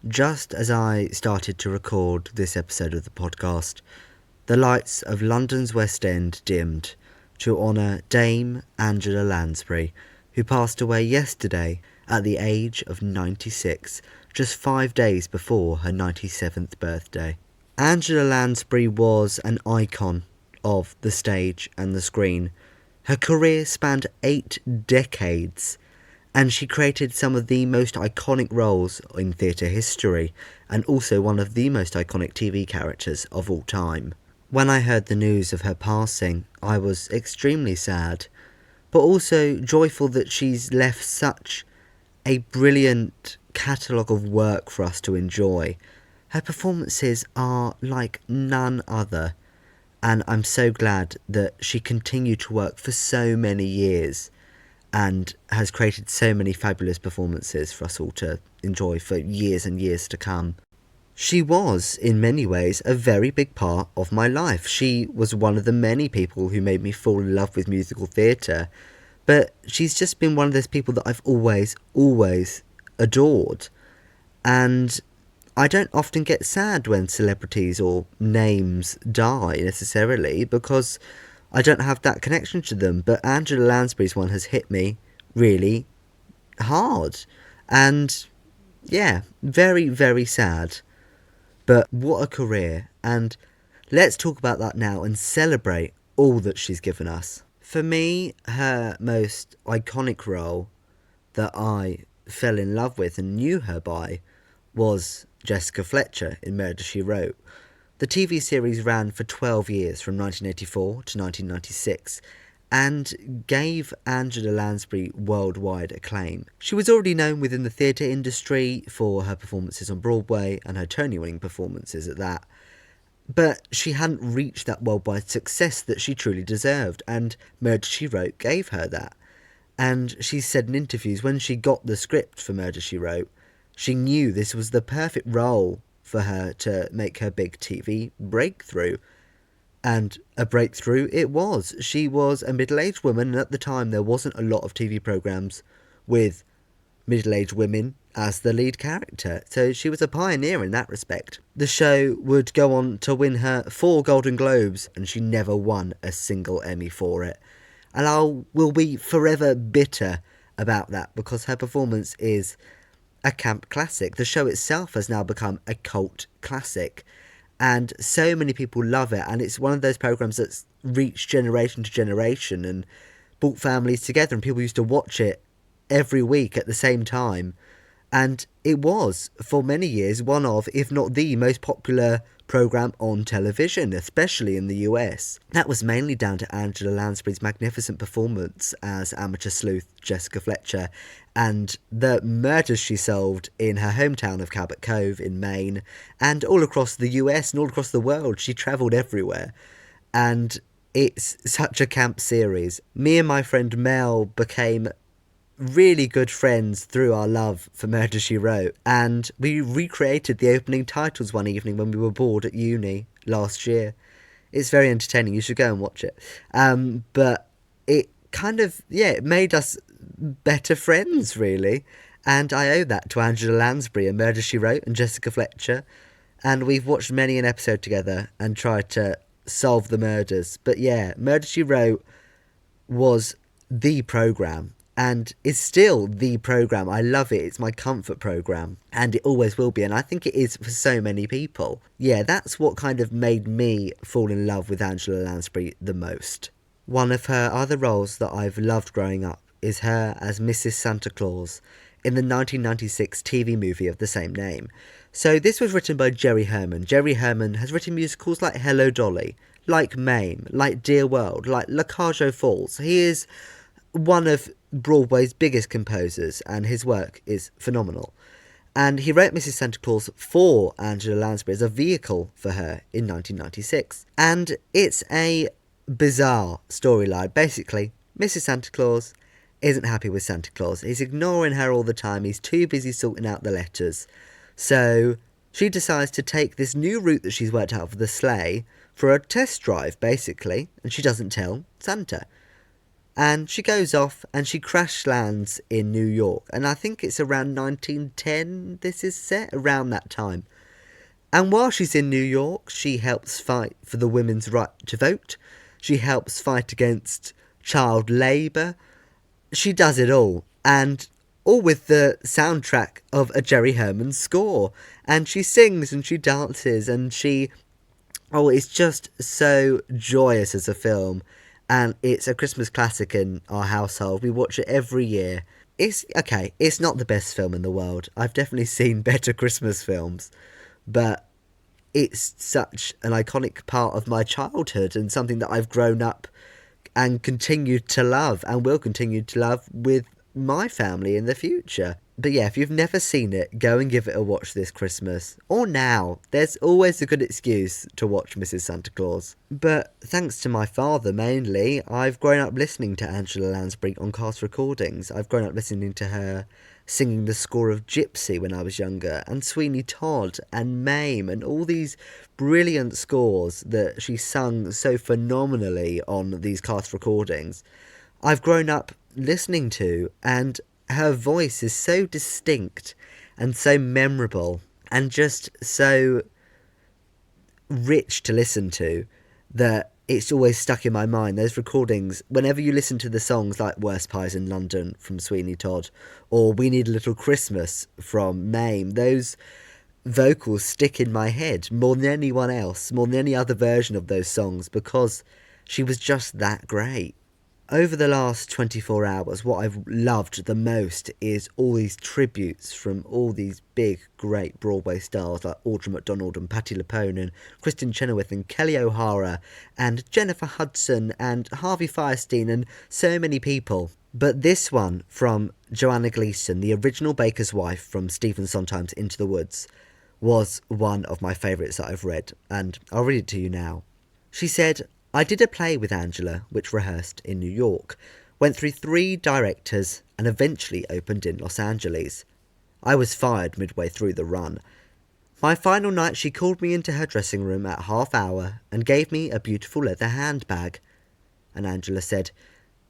Just as I started to record this episode of the podcast, the lights of London's West End dimmed to honour Dame Angela Lansbury, who passed away yesterday at the age of 96, just 5 days before her 97th birthday. Angela Lansbury was an icon of the stage and the screen. Her career spanned 8 decades, and she created some of the most iconic roles in theatre history, and also one of the most iconic TV characters of all time. When I heard the news of her passing, I was extremely sad, but also joyful that she's left such a brilliant catalogue of work for us to enjoy. Her performances are like none other, and I'm so glad that she continued to work for so many years and has created so many fabulous performances for us all to enjoy for years and years to come. She was, in many ways, a very big part of my life. She was one of the many people who made me fall in love with musical theatre, but she's just been one of those people that I've always adored. And I don't often get sad when celebrities or names die necessarily, because I don't have that connection to them, but Angela Lansbury's one has hit me really hard. And yeah, very, very sad. But what a career. And let's talk about that now and celebrate all that she's given us. For me, her most iconic role that I fell in love with and knew her by was Jessica Fletcher in Murder, She Wrote. The TV series ran for 12 years from 1984 to 1996 and gave Angela Lansbury worldwide acclaim. She was already known within the theatre industry for her performances on Broadway and her Tony-winning performances at that, but she hadn't reached that worldwide success that she truly deserved, and Murder, She Wrote gave her that. And she said in interviews when she got the script for Murder, She Wrote, she knew this was the perfect role for her to make her big TV breakthrough. And a breakthrough it was. She was a middle-aged woman, and at the time there wasn't a lot of TV programmes with middle-aged women as the lead character. So she was a pioneer in that respect. The show would go on to win her 4 Golden Globes, and she never won a single Emmy for it. And I will be forever bitter about that, because her performance is a camp classic. The show itself has now become a cult classic, and so many people love it, and it's one of those programs that's reached generation to generation and brought families together, and people used to watch it every week at the same time. And it was, for many years, one of, if not the most popular programme on television, especially in the US. That was mainly down to Angela Lansbury's magnificent performance as amateur sleuth Jessica Fletcher, and the murders she solved in her hometown of Cabot Cove in Maine, and all across the US and all across the world. She travelled everywhere, and it's such a camp series. Me and my friend Mel became really good friends through our love for Murder, She Wrote, and we recreated the opening titles one evening when we were bored at uni last year. It's very entertaining. You should go and watch it. But it kind of, it made us better friends, really, and I owe that to Angela Lansbury and Murder, She Wrote and Jessica Fletcher, and we've watched many an episode together and tried to solve the murders. But yeah, Murder, She Wrote was the programme, and is still the programme. I love it. It's my comfort programme, and it always will be, and I think it is for so many people. Yeah, that's what kind of made me fall in love with Angela Lansbury the most. One of her other roles that I've loved growing up is her as Mrs. Santa Claus in the 1996 TV movie of the same name. So this was written by Jerry Herman. Jerry Herman has written musicals like Hello Dolly, like Mame, like Dear World, like La Cage aux Folles. He is one of Broadway's biggest composers, and his work is phenomenal. And he wrote Mrs. Santa Claus for Angela Lansbury as a vehicle for her in 1996. And it's a bizarre storyline. Basically, Mrs. Santa Claus isn't happy with Santa Claus. He's ignoring her all the time. He's too busy sorting out the letters. So she decides to take this new route that she's worked out for the sleigh for a test drive, basically, and she doesn't tell Santa. And she goes off and she crash lands in New York. And I think it's around 1910 this is set, around that time. And while she's in New York, she helps fight for the women's right to vote. She helps fight against child labour. She does it all. And all with the soundtrack of a Jerry Herman score. And she sings and she dances and it's just so joyous as a film. And it's a Christmas classic in our household. We watch it every year. It's not the best film in the world. I've definitely seen better Christmas films. But it's such an iconic part of my childhood and something that I've grown up and continued to love and will continue to love with my family in the future. But yeah, if you've never seen it, go and give it a watch this Christmas. Or now. There's always a good excuse to watch Mrs. Santa Claus. But thanks to my father mainly, I've grown up listening to Angela Lansbury on cast recordings. I've grown up listening to her singing the score of Gypsy when I was younger, and Sweeney Todd and Mame, and all these brilliant scores that she sung so phenomenally on these cast recordings. I've grown up listening to, and her voice is so distinct and so memorable and just so rich to listen to that it's always stuck in my mind. Those recordings, whenever you listen to the songs like Worst Pies in London from Sweeney Todd or We Need a Little Christmas from Mame, those vocals stick in my head more than anyone else, more than any other version of those songs, because she was just that great. Over the last 24 hours, what I've loved the most is all these tributes from all these big, great Broadway stars like Audra McDonald and Patti LuPone and Kristen Chenoweth and Kelly O'Hara and Jennifer Hudson and Harvey Fierstein and so many people. But this one from Joanna Gleason, the original baker's wife from Stephen Sondheim's Into the Woods, was one of my favourites that I've read, and I'll read it to you now. She said, "I did a play with Angela, which rehearsed in New York, went through 3 directors, and eventually opened in Los Angeles. I was fired midway through the run. My final night, she called me into her dressing room at half hour and gave me a beautiful leather handbag. And Angela said,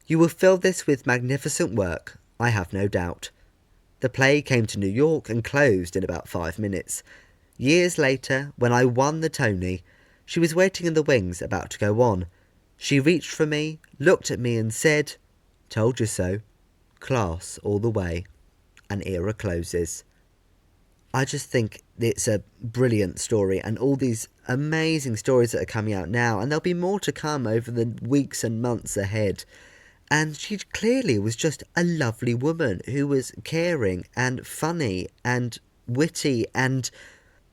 'You will fill this with magnificent work, I have no doubt.' The play came to New York and closed in about 5 minutes. Years later, when I won the Tony, she was waiting in the wings, about to go on. She reached for me, looked at me and said, 'Told you so. Class all the way. An era closes.' I just think it's a brilliant story, and all these amazing stories that are coming out now, and there'll be more to come over the weeks and months ahead. And she clearly was just a lovely woman who was caring and funny and witty and,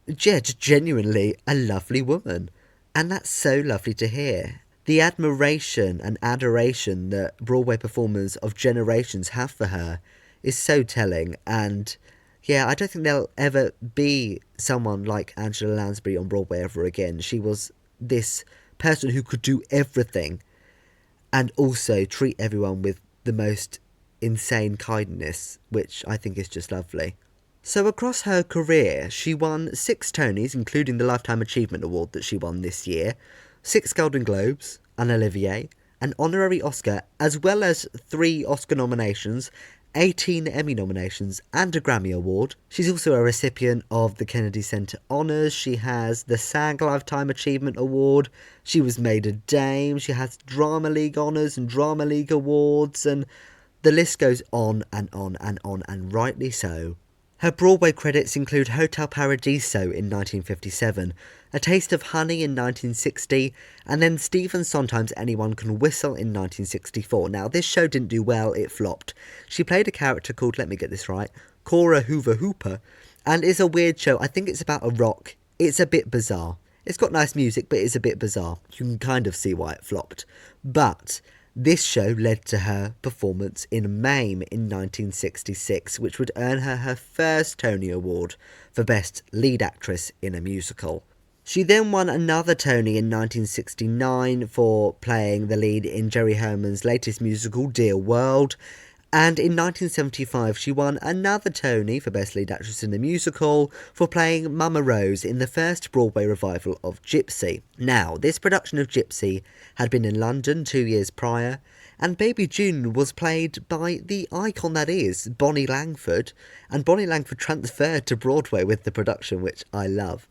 yeah, just genuinely a lovely woman. And that's so lovely to hear. The admiration and adoration that Broadway performers of generations have for her is so telling. And yeah, I don't think there'll ever be someone like Angela Lansbury on Broadway ever again. She was this person who could do everything and also treat everyone with the most insane kindness, which I think is just lovely. So across her career, she won 6 Tonys, including the Lifetime Achievement Award that she won this year, 6 Golden Globes, an Olivier, an honorary Oscar, as well as 3 Oscar nominations, 18 Emmy nominations and a Grammy Award. She's also a recipient of the Kennedy Center Honours. She has the SAG Lifetime Achievement Award. She was made a Dame. She has Drama League Honours and Drama League Awards, and the list goes on and on and on, and rightly so. Her Broadway credits include Hotel Paradiso in 1957, A Taste of Honey in 1960, and then Stephen Sondheim's Anyone Can Whistle in 1964. Now, this show didn't do well, it flopped. She played a character called, let me get this right, Cora Hoover Hooper, and it's a weird show. I think it's about a rock. It's a bit bizarre. It's got nice music, but it's a bit bizarre. You can kind of see why it flopped. But this show led to her performance in Mame in 1966, which would earn her her first Tony Award for Best Lead Actress in a Musical. She then won another Tony in 1969 for playing the lead in Jerry Herman's latest musical, Dear World, and in 1975 she won another Tony for Best Lead Actress in a Musical for playing Mama Rose in the first Broadway revival of Gypsy. Now, this production of Gypsy had been in London 2 years prior, And Baby June was played by the icon that is Bonnie Langford, and Bonnie Langford transferred to Broadway with the production, which I love.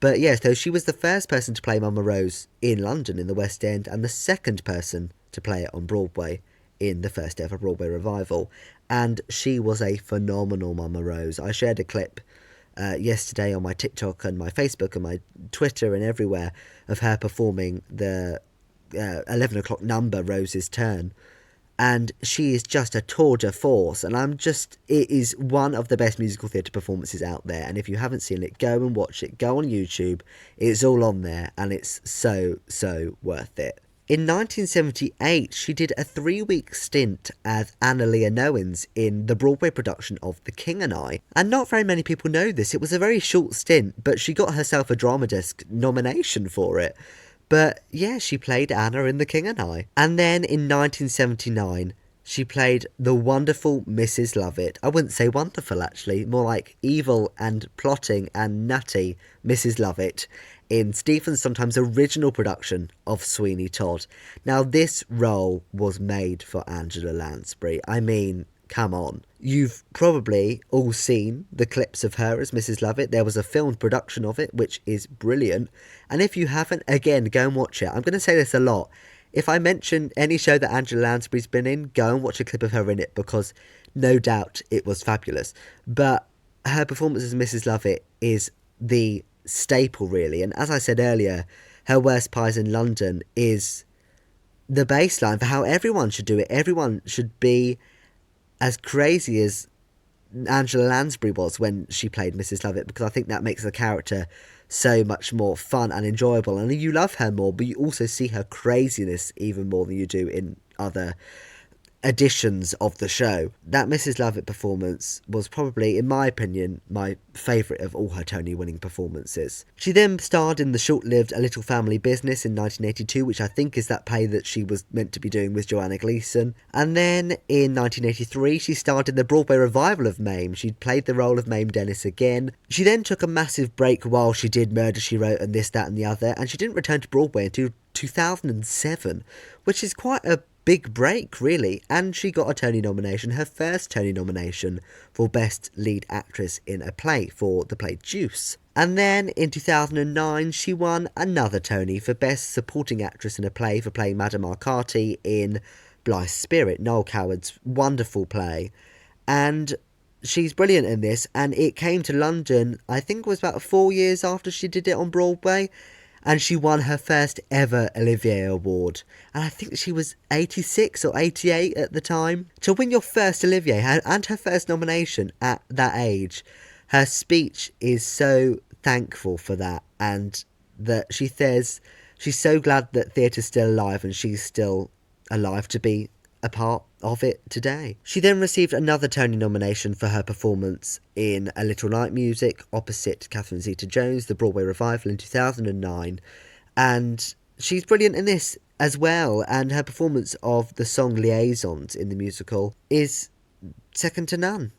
But yeah, so she was the first person to play Mama Rose in London in the West End, and the second person to play it on Broadway in the first ever Broadway revival. And she was a phenomenal Mama Rose. I shared a clip yesterday on my TikTok and my Facebook and my Twitter and everywhere of her performing the 11 o'clock number, Rose's Turn. And she is just a tour de force, and it is one of the best musical theatre performances out there. And if you haven't seen it, go and watch it. Go on YouTube. It's all on there, and it's so worth it. In 1978, she did a 3-week stint as Anna Leonowens in the Broadway production of The King and I. And not very many people know this. It was a very short stint, but she got herself a Drama Desk nomination for it. But yeah, she played Anna in The King and I. And then in 1979, she played the wonderful Mrs. Lovett. I wouldn't say wonderful, actually, more like evil and plotting and nutty Mrs. Lovett in Stephen Sondheim's original production of Sweeney Todd. Now, this role was made for Angela Lansbury. I mean, come on. You've probably all seen the clips of her as Mrs. Lovett. There was a filmed production of it, which is brilliant. And if you haven't, again, go and watch it. I'm going to say this a lot. If I mention any show that Angela Lansbury's been in, go and watch a clip of her in it, because no doubt it was fabulous. But her performance as Mrs. Lovett is the staple, really. And as I said earlier, Her Worst Pies in London is the baseline for how everyone should do it. Everyone should be as crazy as Angela Lansbury was when she played Mrs. Lovett, because I think that makes the character so much more fun and enjoyable, and you love her more, but you also see her craziness even more than you do in other editions of the show. That Mrs. Lovett performance was probably, in my opinion, my favourite of all her Tony-winning performances. She then starred in the short-lived A Little Family Business in 1982, which I think is that play that she was meant to be doing with Joanna Gleason. And then in 1983, she starred in the Broadway revival of Mame. She played the role of Mame Dennis again. She then took a massive break while she did Murder, She Wrote and This, That and the Other, and she didn't return to Broadway until 2007, which is quite a big break, really. And she got a Tony nomination, her first Tony nomination, for Best Lead Actress in a Play for the play Juice. And then in 2009 she won another Tony for Best Supporting Actress in a Play for playing Madame Arcati in Blythe's Spirit, Noel Coward's wonderful play. And she's brilliant in this, and it came to London, I think it was about 4 years after she did it on Broadway, and she won her first ever Olivier Award. And I think she was 86 or 88 at the time. To win your first Olivier and her first nomination at that age, her speech is so thankful for that, and that she says she's so glad that theatre's still alive and she's still alive to be a part of it today. She then received another Tony nomination for her performance in A Little Night Music opposite Catherine Zeta-Jones, the Broadway revival in 2009, and she's brilliant in this as well, and her performance of the song Liaisons in the musical is second to none,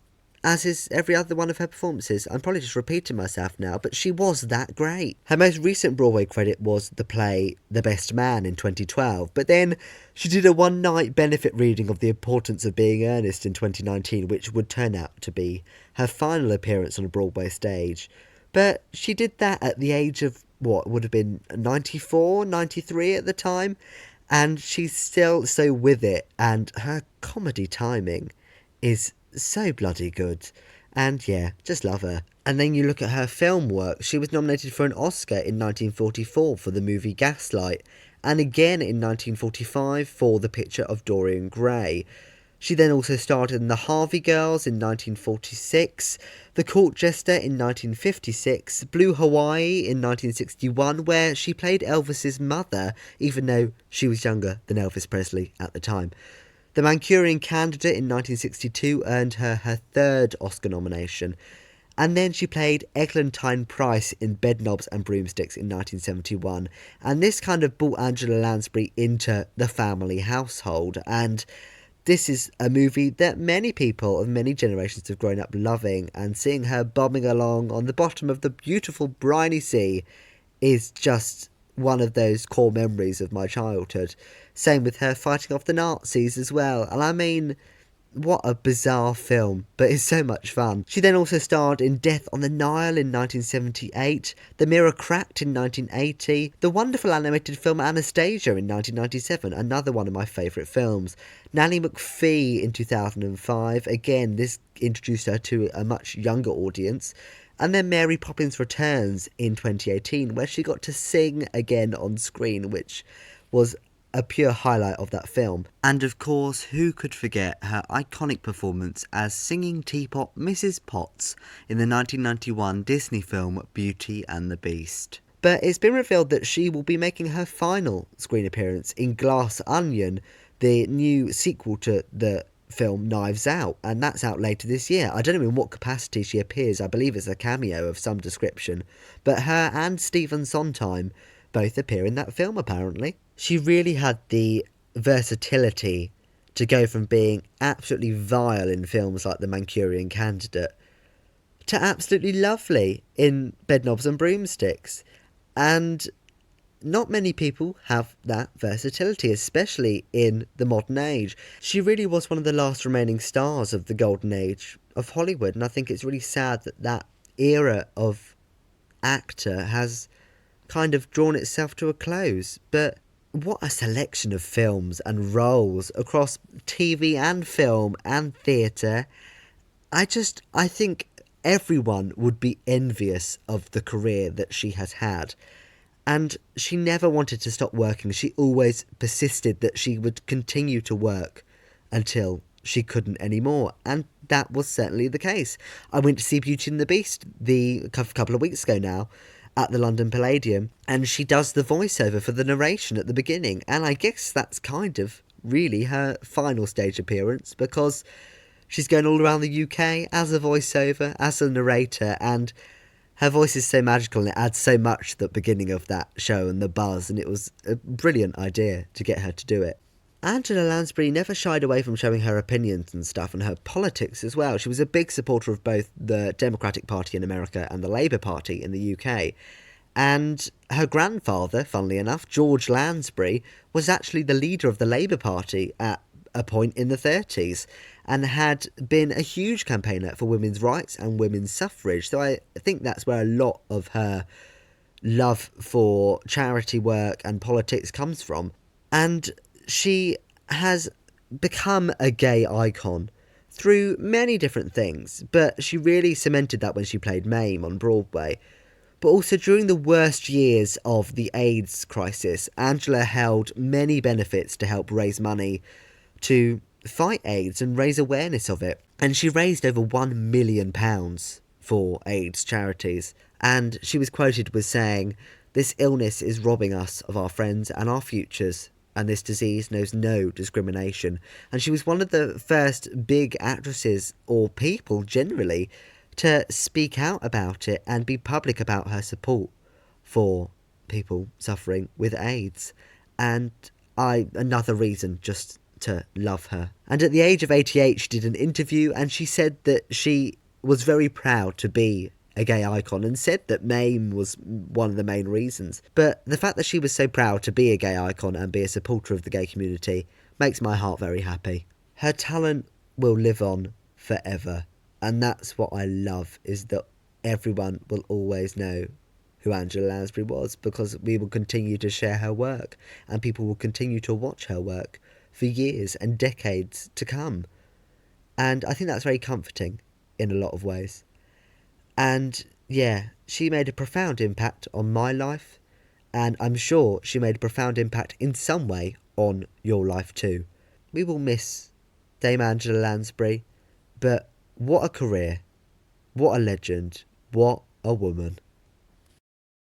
as is every other one of her performances. I'm probably just repeating myself now, but she was that great. Her most recent Broadway credit was the play The Best Man in 2012, but then she did a one-night benefit reading of The Importance of Being Earnest in 2019, which would turn out to be her final appearance on a Broadway stage. But she did that at the age of, what, would have been 94, 93 at the time, and she's still so with it, and her comedy timing is so bloody good. And yeah, just love her. And then you look at her film work. She was nominated for an Oscar in 1944 for the movie Gaslight, and again in 1945 for The Picture of Dorian Gray. She then also starred in The Harvey Girls in 1946, The Court Jester in 1956, Blue Hawaii in 1961, where she played Elvis's mother, even though she was younger than Elvis Presley at the time. The Manchurian Candidate in 1962 earned her third Oscar nomination, and then she played Eglantine Price in Bedknobs and Broomsticks in 1971, and this kind of brought Angela Lansbury into the family household, and this is a movie that many people of many generations have grown up loving, and seeing her bobbing along on the bottom of the beautiful briny sea is just one of those core memories of my childhood. Same with her fighting off the Nazis as well. And I mean, what a bizarre film, but it's so much fun. She then also starred in Death on the Nile in 1978, The Mirror Cracked in 1980, the wonderful animated film Anastasia in 1997, another one of my favourite films, Nanny McPhee in 2005, again this introduced her to a much younger audience, and then Mary Poppins Returns in 2018, where she got to sing again on screen, which was a pure highlight of that film. And of course, who could forget her iconic performance as singing teapot Mrs. Potts in the 1991 Disney film Beauty and the Beast. But it's been revealed that she will be making her final screen appearance in Glass Onion, the new sequel to the film Knives Out, and that's out later this year. I don't know in what capacity she appears. I believe it's a cameo of some description, but her and Stephen Sondheim both appear in that film apparently. She really had the versatility to go from being absolutely vile in films like The Manchurian Candidate to absolutely lovely in Bedknobs and Broomsticks. And not many people have that versatility, especially in the modern age. She really was one of the last remaining stars of the golden age of Hollywood, and I think it's really sad that that era of actor has kind of drawn itself to a close. But what a selection of films and roles across TV and film and theatre. I think everyone would be envious of the career that she has had. And she never wanted to stop working. She always persisted that she would continue to work until she couldn't anymore. And that was certainly the case. I went to see Beauty and the Beast a couple of weeks ago now at the London Palladium, and she does the voiceover for the narration at the beginning. And I guess that's kind of really her final stage appearance, because she's going all around the UK as a voiceover, as a narrator, and her voice is so magical and it adds so much to the beginning of that show and the buzz, and it was a brilliant idea to get her to do it. Angela Lansbury never shied away from showing her opinions and stuff, and her politics as well. She was a big supporter of both the Democratic Party in America and the Labour Party in the UK. And her grandfather, funnily enough, George Lansbury, was actually the leader of the Labour Party at a point in the 30s and had been a huge campaigner for women's rights and women's suffrage. So I think that's where a lot of her love for charity work and politics comes from. And she has become a gay icon through many different things, but she really cemented that when she played Mame on Broadway. But also during the worst years of the AIDS crisis, Angela held many benefits to help raise money to fight AIDS and raise awareness of it. And she raised over £1 million for AIDS charities. And she was quoted with saying, "This illness is robbing us of our friends and our futures, and this disease knows no discrimination." And she was one of the first big actresses, or people generally, to speak out about it and be public about her support for people suffering with AIDS. And another reason just to love her. And at the age of 88, she did an interview and she said that she was very proud to be a gay icon, and said that Mame was one of the main reasons. But the fact that she was so proud to be a gay icon and be a supporter of the gay community makes my heart very happy. Her talent will live on forever, and that's what I love, is that everyone will always know who Angela Lansbury was, because we will continue to share her work and people will continue to watch her work for years and decades to come. And I think that's very comforting in a lot of ways. And yeah, she made a profound impact on my life, and I'm sure she made a profound impact in some way on your life too. We will miss Dame Angela Lansbury, but what a career, what a legend, what a woman.